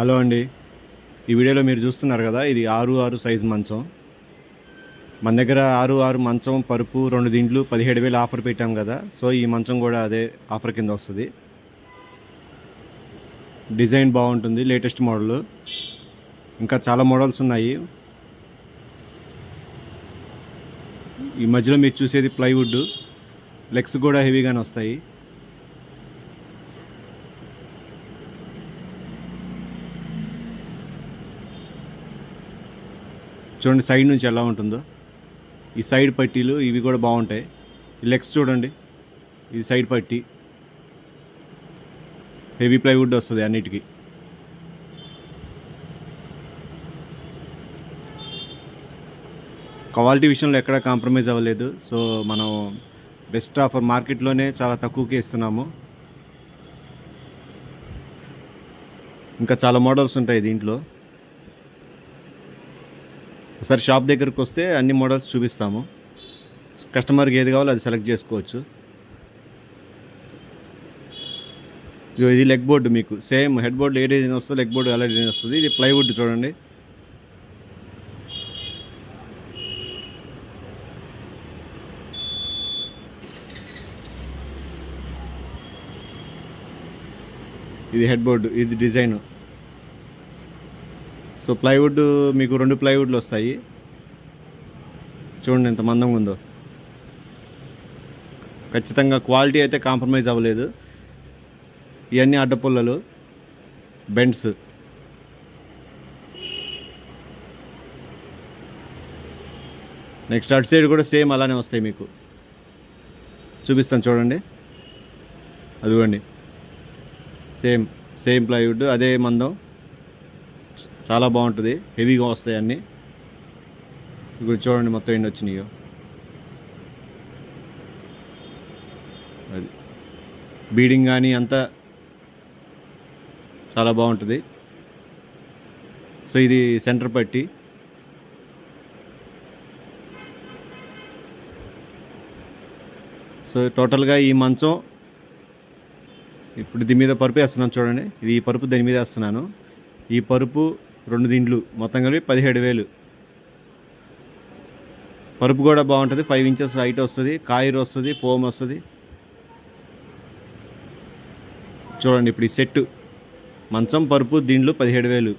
Hello అండి. ఈ వీడియోలో మీరు చూస్తున్నారు కదా, ఇది 6-6 సైజ్ మంచం. మన దగ్గర 6-6 మంచం, పరుపు, 2 దిండ్లు 17,000 ఆఫర్ పెట్టాం కదా. సో ఈ మంచం కూడా అదే ఆఫర్ కింద వస్తుంది. డిజైన్ బాగుంటుంది, లేటెస్ట్ మోడల్. ఇంకా చాలా మోడల్స్ ఉన్నాయి. ఈ మధ్యలో మీరు చూసేది ప్లైవుడ్. లెగ్స్ కూడా హెవీగానే వస్తాయి. చూడండి సైడ్ నుంచి ఎలా ఉంటుందో. ఈ సైడ్ పట్టీలు ఇవి కూడా బాగుంటాయి. ఈ లెగ్స్ చూడండి, ఇది సైడ్ పట్టీ. హెవీ ప్లైవుడ్ వస్తుంది అన్నిటికీ. క్వాలిటీ విషయంలో ఎక్కడ కాంప్రమైజ్ అవ్వలేదు. సో మనం బెస్ట్ ఆఫర్ మార్కెట్లోనే చాలా తక్కువకే ఇస్తున్నాము. ఇంకా చాలా మోడల్స్ ఉంటాయి దీంట్లో. ఒకసారి షాప్ దగ్గరకు వస్తే అన్ని మోడల్స్ చూపిస్తాము. కస్టమర్కి ఏది కావాలో అది సెలెక్ట్ చేసుకోవచ్చు. ఇది లెగ్ బోర్డు, మీకు సేమ్ హెడ్ బోర్డు ఏ డిజైన్ వస్తుందో లెగ్ బోర్డు అలా డిజైన్ వస్తుంది. ఇది ప్లైవుడ్ చూడండి. ఇది హెడ్ బోర్డు, ఇది డిజైన్. సో ప్లైవుడ్ మీకు 2 ప్లైవుడ్లు వస్తాయి. చూడండి ఎంత మందంగా ఉందో. ఖచ్చితంగా క్వాలిటీ అయితే కాంప్రమైజ్ అవ్వలేదు. ఇవన్నీ అడ్డపుల్లలు, బెండ్స్. నెక్స్ట్ అటు సైడ్ కూడా సేమ్ అలానే వస్తాయి మీకు. చూపిస్తాను చూడండి. అదిగోండి, సేమ్ ప్లైవుడ్, అదే మందం. చాలా బాగుంటుంది, హెవీగా వస్తాయి అన్నీ. ఇప్పుడు చూడండి మొత్తం ఎన్ని వచ్చినాయో. అది బీడింగ్ కానీ అంతా చాలా బాగుంటుంది. సో ఇది సెంటర్ పట్టి. సో టోటల్గా ఈ మంచం ఇప్పుడు దీని మీద పరుపు వేస్తున్నాను చూడండి. ఇది ఈ పరుపు దీని మీద వేస్తున్నాను. ఈ పరుపు 2 దిండ్లు మొత్తం కలిపి 17,000. పరుపు కూడా బాగుంటుంది, 5 ఇంచెస్ హైట్ వస్తుంది, కాయిర్ వస్తుంది, ఫోమ్ వస్తుంది. చూడండి ఇప్పుడు ఈ సెట్ మంచం, పరుపు, దిండ్లు 17,000.